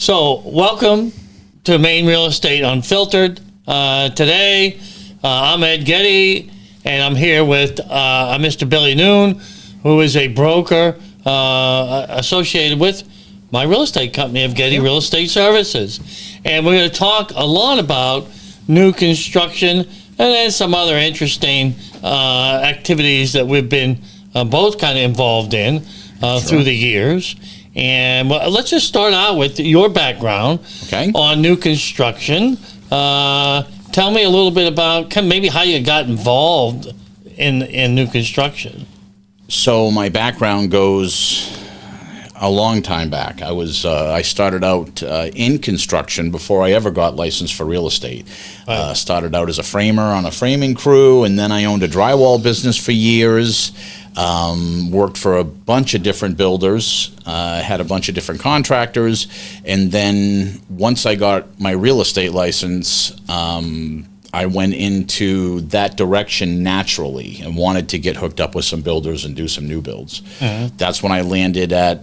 So, welcome to Maine Real Estate Unfiltered. Today, I'm Ed Getty, and I'm here with Mr. Billy Noone, who is a broker associated with my real estate company of Getty Real Estate Services. And we're going to talk a lot about new construction and then some other interesting activities that we've been both kind of involved in through the years. And let's just start out with your background on new construction. Tell me a little bit about maybe how you got involved in new construction. So my background goes a long time back. I started out in construction before I ever got licensed for real estate. Started out as a framer on a framing crew, and then I owned a drywall business for years. Worked for a bunch of different builders, had a bunch of different contractors, and then once I got my real estate license, I went into that direction naturally and wanted to get hooked up with some builders and do some new builds. That's when I landed at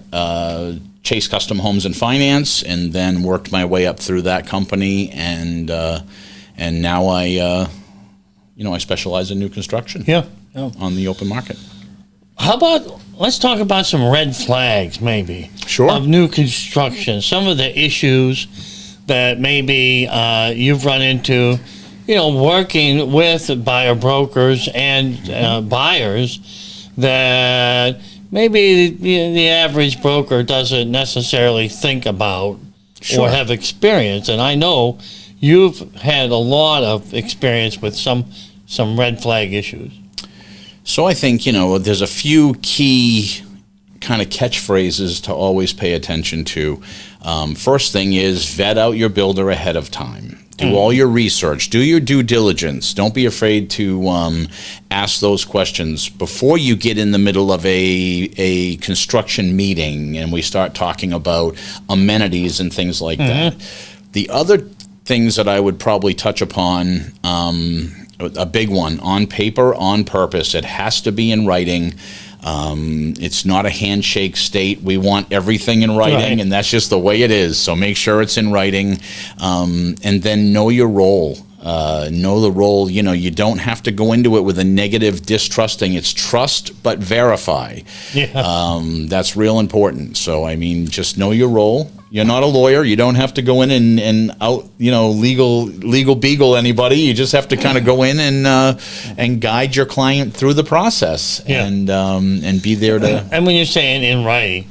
Chase Custom Homes and Finance, and then worked my way up through that company, and now I specialize in new construction on the open market. How about, let's talk about some red flags, maybe, of new construction. Some of the issues that maybe you've run into, working with buyer brokers and buyers that maybe the average broker doesn't necessarily think about or have experience. And I know you've had a lot of experience with some red flag issues. So I think, there's a few key kind of catchphrases to always pay attention to. First thing is vet out your builder ahead of time. Do all your research. Do your due diligence. Don't be afraid to ask those questions before you get in the middle of a construction meeting and we start talking about amenities and things like that. The other things that I would probably touch upon, a big one, on paper, on purpose. It has to be in writing. It's not a handshake state. We want everything in writing, and that's just the way it is. So make sure it's in writing, and then know your role. Know the role. You don't have to go into it with a negative distrusting. It's trust but verify. That's real important. So just know your role. You're not a lawyer. You don't have to go in and out, legal beagle anybody. You just have to kind of go in and guide your client through the process and be there to. And when you're saying in writing,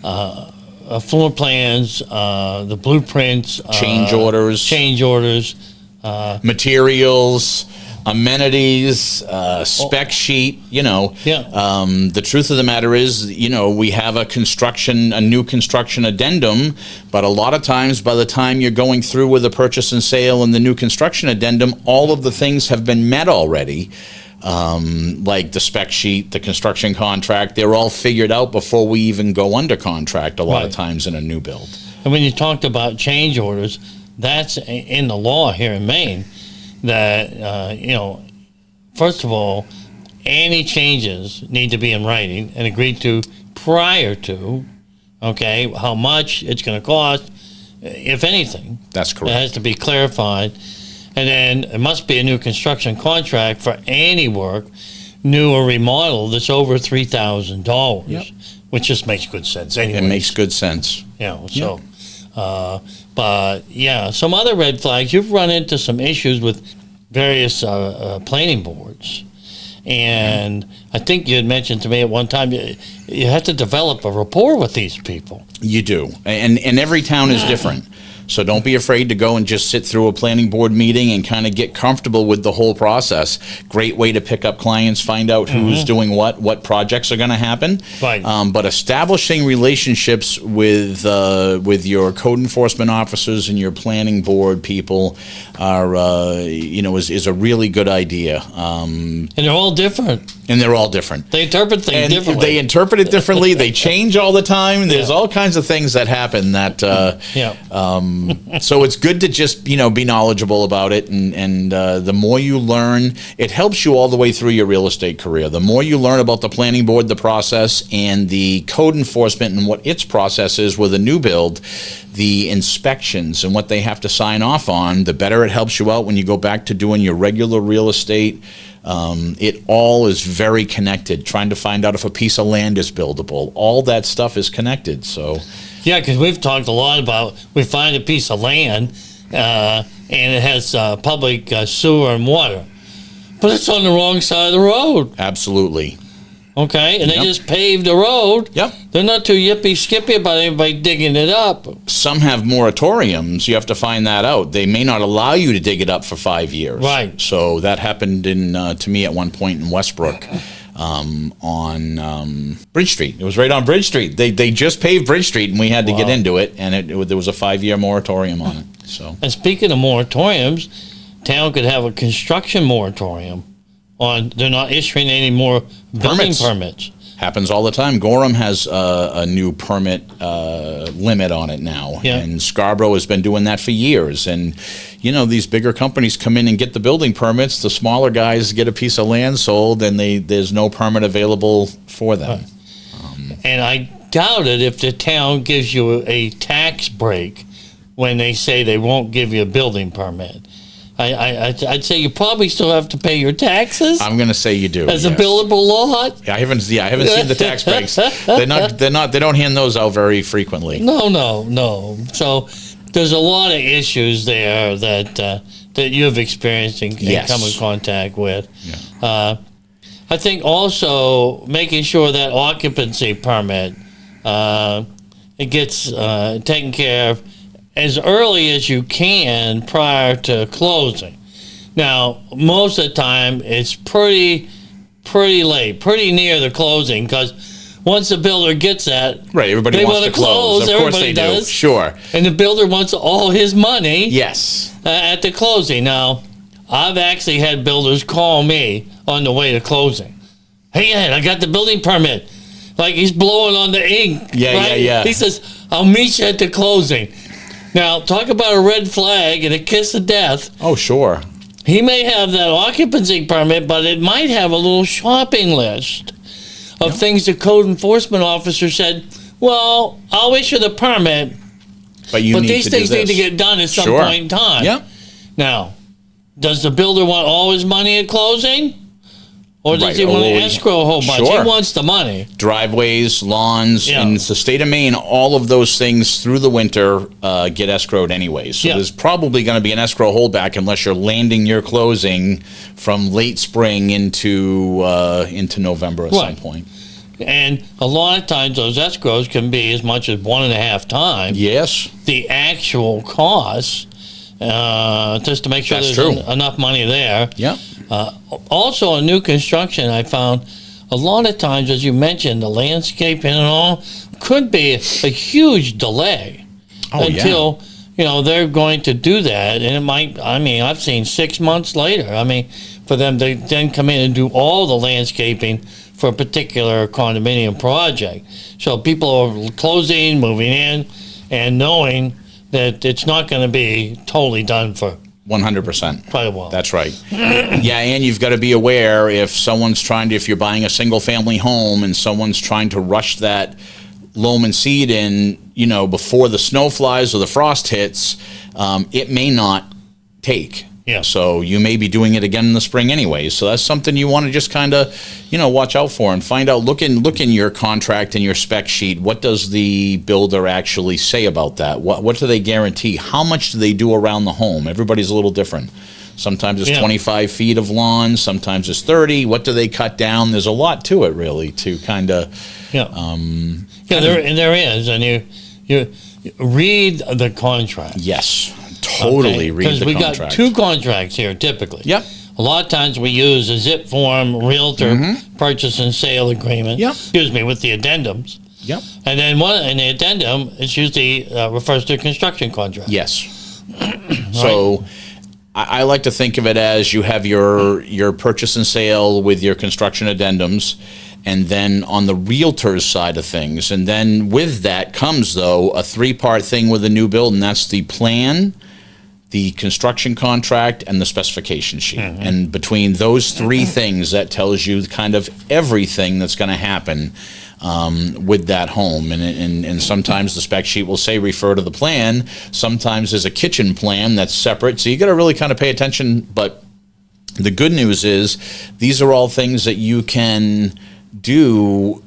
floor plans, the blueprints, change orders, materials, amenities, spec sheet, The truth of the matter is, we have a new construction addendum, but a lot of times by the time you're going through with a purchase and sale and the new construction addendum, all of the things have been met already. Like the spec sheet, the construction contract, they're all figured out before we even go under contract a lot of times in a new build. And when you talked about change orders, that's in the law here in Maine. That, first of all, any changes need to be in writing and agreed to prior to, how much it's going to cost, if anything. That's correct. It has to be clarified. And then it must be a new construction contract for any work, new or remodel, that's over $3,000, which just makes good sense anyway. It makes good sense. But some other red flags. You've run into some issues with various planning boards, and I think you had mentioned to me at one time you have to develop a rapport with these people. You do, and every town is different. So don't be afraid to go and just sit through a planning board meeting and kind of get comfortable with the whole process. Great way to pick up clients, find out who's doing what projects are going to happen. But establishing relationships with your code enforcement officers and your planning board people are is a really good idea. And they're all different. They interpret things differently. They interpret it differently. They change all the time. There's all kinds of things that happen that So it's good to just, be knowledgeable about it. And the more you learn, it helps you all the way through your real estate career. The more you learn about the planning board, the process, and the code enforcement and what its process is with a new build, the inspections and what they have to sign off on, the better it helps you out when you go back to doing your regular real estate. It all is very connected, trying to find out if a piece of land is buildable. All that stuff is connected. So, yeah, because we've talked a lot about, we find a piece of land and it has public sewer and water, but it's on the wrong side of the road. absolutely. Okay, and they Yep. just paved the road. Yep. They're not too yippy-skippy about anybody digging it up. Some have moratoriums. You have to find that out. They may not allow you to dig it up for 5 years. Right. So that happened to me at one point in Westbrook on Bridge Street. It was right on Bridge Street. They just paved Bridge Street, and we had to get into it, and there was a 5-year moratorium on it. So. And speaking of moratoriums, town could have a construction moratorium on, they're not issuing any more building permits. Happens all the time. Gorham has a new permit limit on it now, Yeah. and Scarborough has been doing that for years. And these bigger companies come in and get the building permits. The smaller guys get a piece of land sold, and there's no permit available for them. And I doubt it if the town gives you a tax break when they say they won't give you a building permit. I'd say you probably still have to pay your taxes I'm going to say you do as a yes. billable lot. I haven't seen the tax breaks. They don't hand those out very frequently. No. So there's a lot of issues there that you've experienced and Yes. come in contact with. Yeah. I think also making sure that occupancy permit it gets taken care of as early as you can prior to closing. Now, most of the time, it's pretty late, pretty near the closing, because once the builder gets that, Right, everybody they wants want to close. Of course everybody they does. do. Sure. And the builder wants all his money Yes. at the closing. Now, I've actually had builders call me on the way to closing. Hey, Ed, I got the building permit. Like he's blowing on the ink. Yeah. He says, I'll meet you at the closing. Now, talk about a red flag and a kiss of death. Oh, sure. He may have that occupancy permit, but it might have a little shopping list of things the code enforcement officer said, well, I'll issue the permit, But these things need to get done at some point in time. Yep. Now, does the builder want all his money at closing? Or does Right. he want to escrow a whole bunch? Sure. He wants the money. Driveways, lawns, Yeah. in the state of Maine, all of those things through the winter get escrowed anyways. So Yeah. there's probably going to be an escrow holdback unless you're landing your closing from late spring into November at some Right. point. And a lot of times those escrows can be as much as 1.5 times Yes. the actual cost, just to make sure That's there's true. enough money there. Yep. Also, in new construction, I found a lot of times, as you mentioned, the landscaping and all could be a huge delay until they're going to do that, and it might. I mean, I've seen 6 months later. I mean, for them to then come in and do all the landscaping for a particular condominium project. So people are closing, moving in, and knowing that it's not going to be totally done for 100%. quite a while. That's right. Yeah, and you've got to be aware if you're buying a single family home and someone's trying to rush that loam and seed in, before the snow flies or the frost hits, it may not take. Yeah. So you may be doing it again in the spring anyway. So that's something you want to just kind of, watch out for and find out. Look in your contract and your spec sheet. What does the builder actually say about that? What do they guarantee? How much do they do around the home? Everybody's a little different. Sometimes it's 25 feet of lawn. Sometimes it's 30. What do they cut down? There's a lot to it, really, to kind of. Yeah. There is, and you read the contract. Yes. Totally read the contract. Because we got 2 contracts here typically. Yep. A lot of times we use a zip form realtor purchase and sale agreement. Yep. Excuse me, with the addendums. Yep. And then in the addendum, it's usually refers to a construction contract. Yes. So I like to think of it as you have your purchase and sale with your construction addendums, and then on the realtor's side of things. And then with that comes, though, a 3-part thing with a new build, and that's the plan, the construction contract, and the specification sheet. And between those 3 things, that tells you kind of everything that's going to happen with that home. And sometimes the spec sheet will say refer to the plan. Sometimes there's a kitchen plan that's separate. So you got to really kind of pay attention. But the good news is these are all things that you can do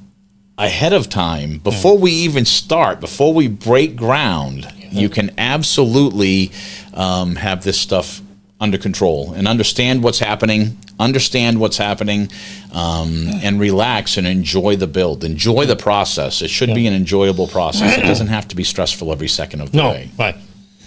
ahead of time. Before we even start, before we break ground, you can absolutely have this stuff under control and understand what's happening, and relax and enjoy the build, enjoy the process. It should be an enjoyable process. It doesn't have to be stressful every second of the way. Right.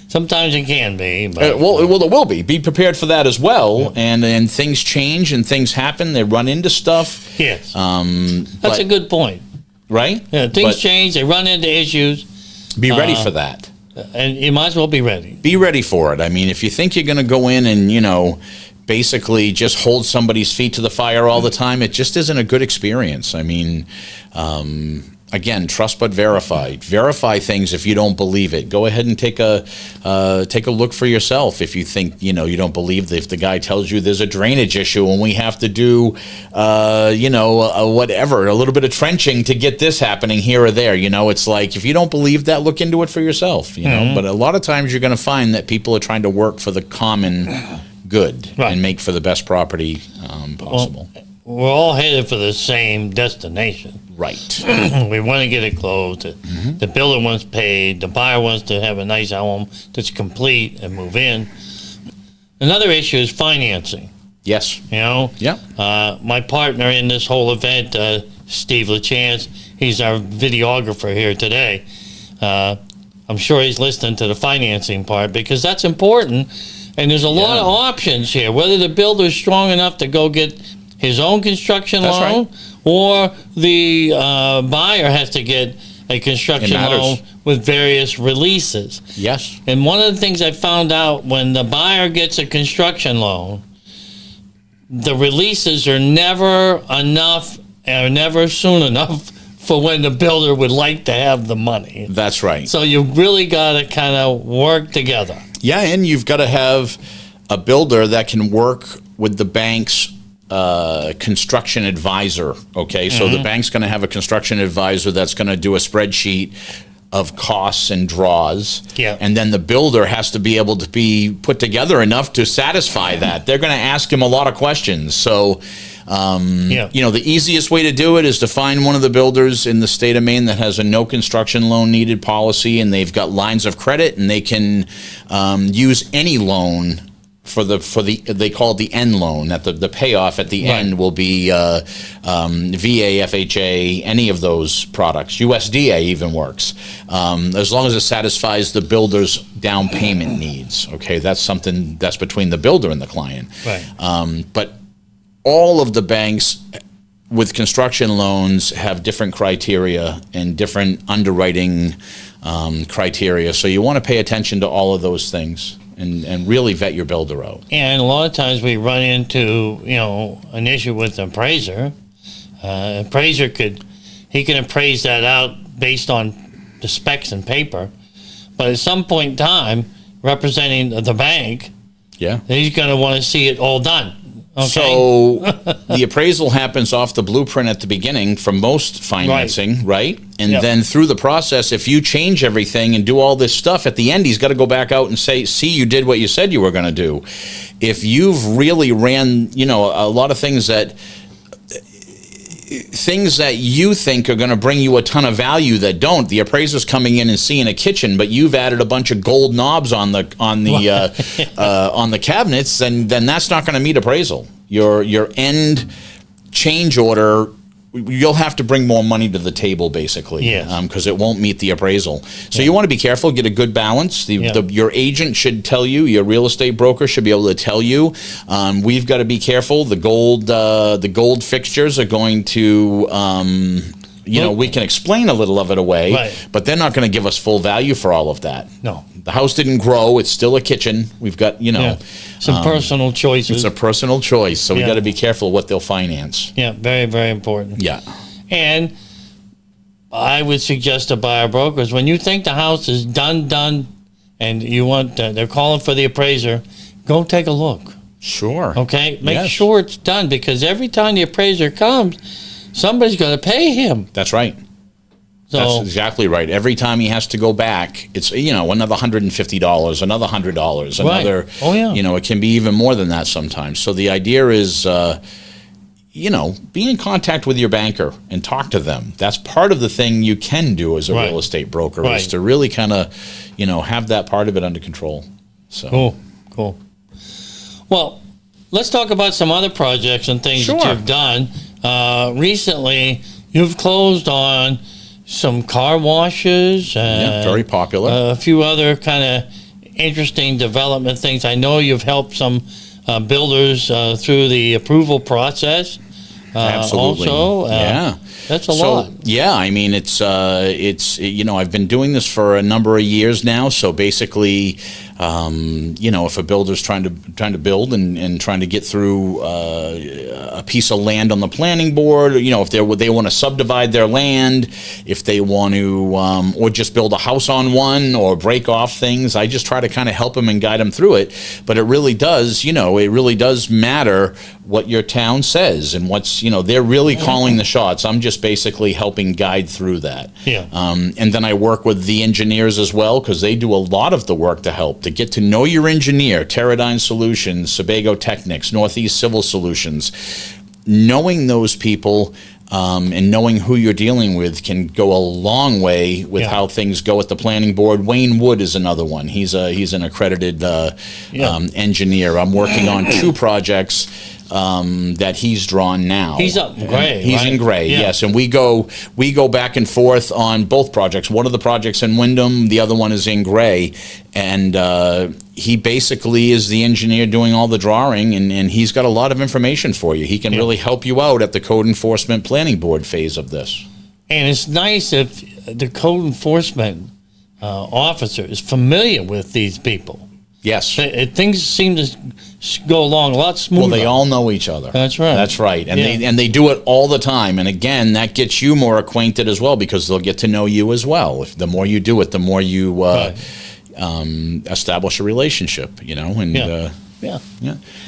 Sometimes it can be. But, well, it will be. Be prepared for that as well. And things change and things happen. They run into stuff. Yes. That's a good point. Right? Yeah, things change. They run into issues. Be ready for that. And you might as well be ready. Be ready for it. I mean, if you think you're going to go in and, basically just hold somebody's feet to the fire all the time, it just isn't a good experience. I mean, again, trust but verify. Verify things if you don't believe it. Go ahead and take a look for yourself if you think you don't believe that. If the guy tells you there's a drainage issue and we have to do whatever, a little bit of trenching to get this happening here or there. It's like, if you don't believe that, look into it for yourself. But a lot of times you're going to find that people are trying to work for the common good and make for the best property possible. Well, we're all headed for the same destination. Right. We want to get it closed. The builder wants paid. The buyer wants to have a nice home that's complete and move in. Another issue is financing. Yes. Yeah. My partner in this whole event, Steve Lachance, he's our videographer here today. I'm sure he's listening to the financing part because that's important. And there's a lot of options here, whether the builder's strong enough to go get his own construction loan, or the buyer has to get a construction loan with various releases. Yes. And one of the things I found out, when the buyer gets a construction loan, the releases are never enough or never soon enough for when the builder would like to have the money. That's right. So you really got to kind of work together. Yeah, and you've got to have a builder that can work with the bank's construction advisor. Okay, so the bank's going to have a construction advisor that's going to do a spreadsheet of costs and draws. Yeah. And then the builder has to be able to be put together enough to satisfy that. They're going to ask him a lot of questions. So, the easiest way to do it is to find one of the builders in the state of Maine that has a no construction loan needed policy, and they've got lines of credit, and they can use any loan for the they call it the end loan. That the payoff at the end will be VA, FHA, any of those products. USDA even works, as long as it satisfies the builder's down payment needs. Okay, that's something that's between the builder and the client. Right. But all of the banks with construction loans have different criteria and different underwriting criteria. So you want to pay attention to all of those things and really vet your builder out. And a lot of times we run into, an issue with the appraiser. Appraiser can appraise that out based on the specs and paper. But at some point in time, representing the bank, he's going to want to see it all done. Okay. So the appraisal happens off the blueprint at the beginning for most financing, right? And then through the process, if you change everything and do all this stuff, at the end, he's got to go back out and say, see, you did what you said you were going to do. If you've really ran, a lot of things that you think are going to bring you a ton of value that don't. The appraiser's coming in and seeing a kitchen, but you've added a bunch of gold knobs on the cabinets, then that's not going to meet appraisal. Your end change order, you'll have to bring more money to the table, basically, because it won't meet the appraisal. So you want to be careful, get a good balance. Your agent should tell you, your real estate broker should be able to tell you, we've got to be careful. The gold fixtures are going to we can explain a little of it away, Right. but they're not going to give us full value for all of that. No. The house didn't grow. It's still a kitchen. We've got, Some personal choices. it's a personal choice, so we Yeah. got to be careful what they'll finance. Yeah, very, very important. Yeah. And I would suggest to buyer brokers, when you think the house is done, and you want, they're calling for the appraiser, go take a look. Sure. Okay? Make Yes. sure it's done, because every time the appraiser comes, somebody's going to pay him. That's right. So, That's exactly right. Every time he has to go back, it's, another $150, another $100, another, Oh, yeah. It can be even more than that sometimes. So the idea is, be in contact with your banker and talk to them. That's part of the thing you can do as a Right. real estate broker, Right. is to really kind of, have that part of it under control. So cool. Well, let's talk about some other projects and things that Sure. you've done. Recently, you've closed on some car washes. yeah, very popular. A few other kind of interesting development things. I know you've helped some builders through the approval process. Absolutely. Also, yeah. that's a lot. Yeah, I mean, it's I've been doing this for a number of years now. So basically, if a builder's trying to build and trying to get through a piece of land on the planning board, if they want to subdivide their land, if they want to, or just build a house on one, or break off things, I just try to kind of help them and guide them through it. But it really does, matter what your town says and what's, they're really calling the shots. I'm just basically helping guide through that. Yeah. And then I work with the engineers as well, because they do a lot of the work to help. To get to know your engineer, Teradyne Solutions, Sebago Technics, Northeast Civil Solutions, knowing those people and knowing who you're dealing with can go a long way with how things go at the planning board. Wayne Wood is another one. He's an accredited engineer. I'm working on two projects that he's drawn now. He's up in Gray. He's right? in Gray, Yeah. yes, and we go back and forth on both projects. One of the projects in Wyndham, the other one is in Gray, and he basically is the engineer doing all the drawing, and he's got a lot of information for you. He can really help you out at the code enforcement planning board phase of this. And it's nice if the code enforcement officer is familiar with these people. Yes. Things seem to go along a lot smoother. Well, they all know each other. That's right. That's right. And they do it all the time. And again, that gets you more acquainted as well, because they'll get to know you as well. The more you do it, the more you establish a relationship, and yeah.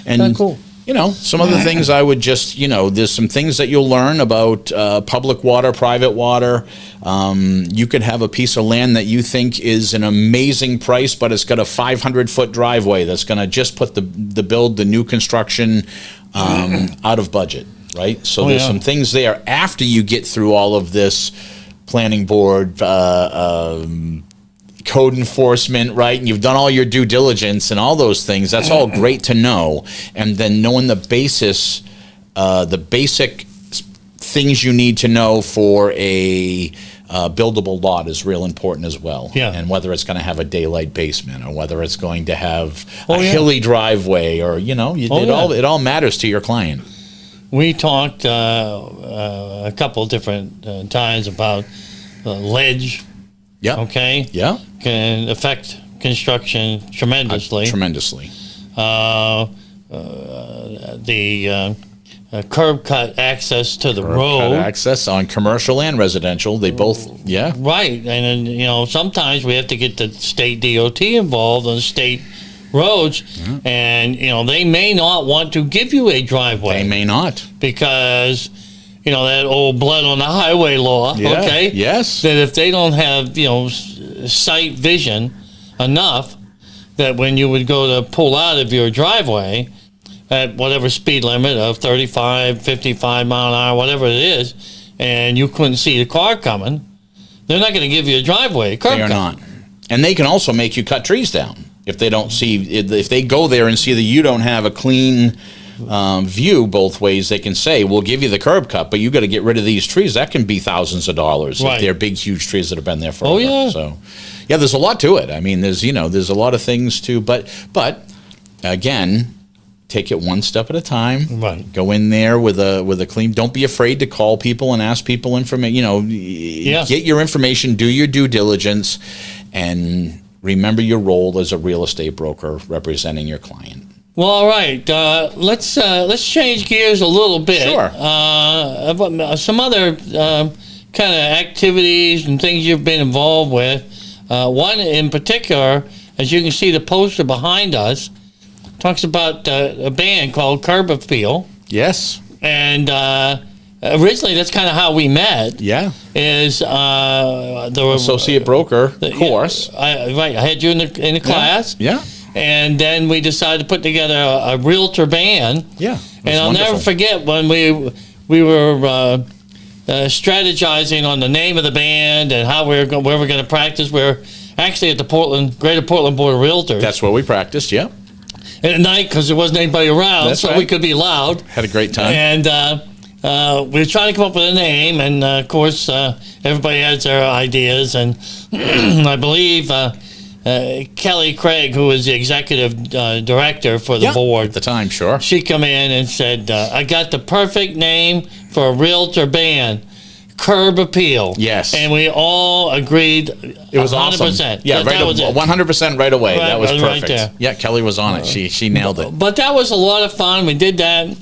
And Kinda cool. Some other things I would just, there's some things that you'll learn about public water, private water. You could have a piece of land that you think is an amazing price, but it's got a 500-foot driveway that's going to just put the new construction out of budget, right? So there's some things there after you get through all of this planning board, code enforcement, right? And you've done all your due diligence and all those things. That's all great to know. And then knowing the basic things you need to know for a buildable lot is real important as well. Yeah. And whether it's going to have a daylight basement, or whether it's going to have a hilly driveway, or it all matters to your client. We talked a couple different times about ledge. Yeah. Okay. Yeah. Can affect construction tremendously. Tremendously. The curb cut access to the road. Cut access on commercial and residential. They both. Yeah. Right, and then, sometimes we have to get the state DOT involved on state roads, and they may not want to give you a driveway. They may not, because that old blood on the highway law. Yeah. Okay. Yes. That if they don't have sight vision enough, that when you would go to pull out of your driveway at whatever speed limit of 35, 55 mile an hour, whatever it is, and you couldn't see the car coming, they're not going to give you a driveway. They are not. And they can also make you cut trees down if they don't see, if they go there and see that you don't have a clean view both ways. They can say, we'll give you the curb cut, but you got to get rid of these trees. That can be thousands of dollars if they're big, huge trees that have been there forever. Oh, yeah. So, yeah, there's a lot to it. I mean, there's a lot of things to, but again, take it one step at a time. Right. Go in there with a clean. Don't be afraid to call people and ask people information. Get your information, do your due diligence, and remember your role as a real estate broker representing your client. Well, all right. Let's change gears a little bit. Sure. Some other kind of activities and things you've been involved with. One in particular, as you can see, the poster behind us talks about a band called Curb Appeal. Yes. And originally, that's kind of how we met. Yeah. Is the associate broker course? I had you in the class. Yeah. And then we decided to put together a realtor band. Yeah. And I'll never forget when we were strategizing on the name of the band and how where we're going to practice. We're actually at the Greater Portland Board of Realtors. That's where we practiced. Yeah. And at night, because there wasn't anybody around, That's so right. we could be loud. Had a great time. And we were trying to come up with a name, and of course, everybody has their ideas. And I believe Kelly Craig, who was the executive director for the board at the time, sure. She come in and said, I got the perfect name for a realtor band, Curb Appeal. Yes. And we all agreed. It was 100%. awesome. Yeah, that was it. 100% right away. Right, that was perfect. right there. Yeah, Kelly was on it. She nailed it. But that was a lot of fun. We did that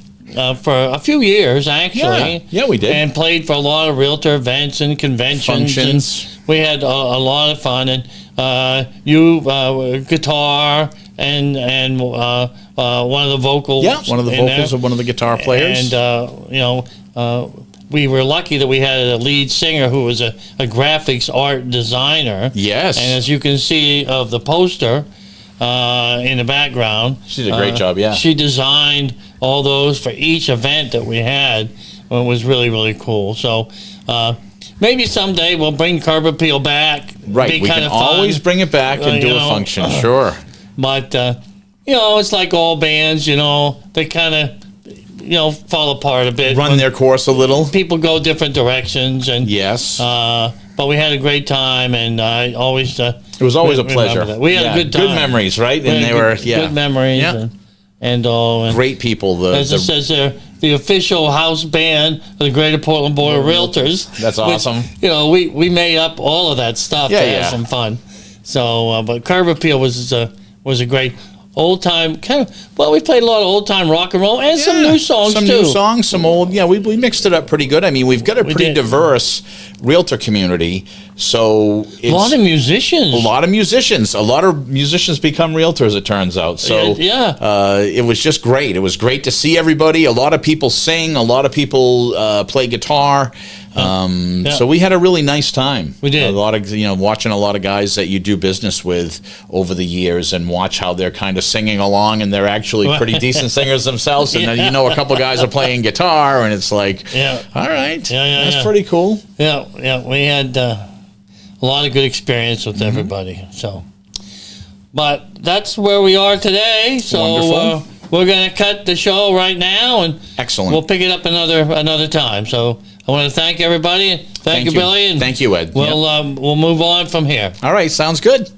for a few years, actually. Yeah, we did. And played for a lot of realtor events and conventions. Functions. And we had a lot of fun. And guitar and one of the vocals. Yeah, one of the vocals of one of the guitar players. And we were lucky that we had a lead singer who was a graphics art designer. Yes. And as you can see of the poster in the background, she did a great job. Yeah. She designed all those for each event that we had. It was really, really cool. So maybe someday we'll bring Curb Appeal back. Right. We can always bring it back and do a function. Sure. But, it's like all bands, they kind of, fall apart a bit. Run their course a little. People go different directions. And yes. But we had a great time, and I always... it was always a pleasure. We had a good time. Good memories, right? And they were, good memories. Yeah. And all. And great people. As it says there, the official house band of the Greater Portland Board of Realtors. That's awesome. Which, we made up all of that stuff to have some fun. So, but Curb Appeal was a great old time kind of. Well, we played a lot of old time rock and roll and some new songs some too. Some new songs, some old. Yeah, we mixed it up pretty good. I mean, we've got a pretty diverse realtor community. So it's a lot of musicians. A lot of musicians become realtors, it turns out. So it was just great. It was great to see everybody. A lot of people sing. A lot of people play guitar. So we had a really nice time. We did. A lot of watching a lot of guys that you do business with over the years, and watch how they're kind of singing along, and they're actually pretty decent singers themselves. And then a couple guys are playing guitar, and it's like, all right, that's pretty cool. Yeah. We had a lot of good experience with everybody. So, but that's where we are today. So we're going to cut the show right now, and excellent. We'll pick it up another time. So I want to thank everybody. Thank you, Billy. And thank you, Ed. We'll move on from here. All right, sounds good.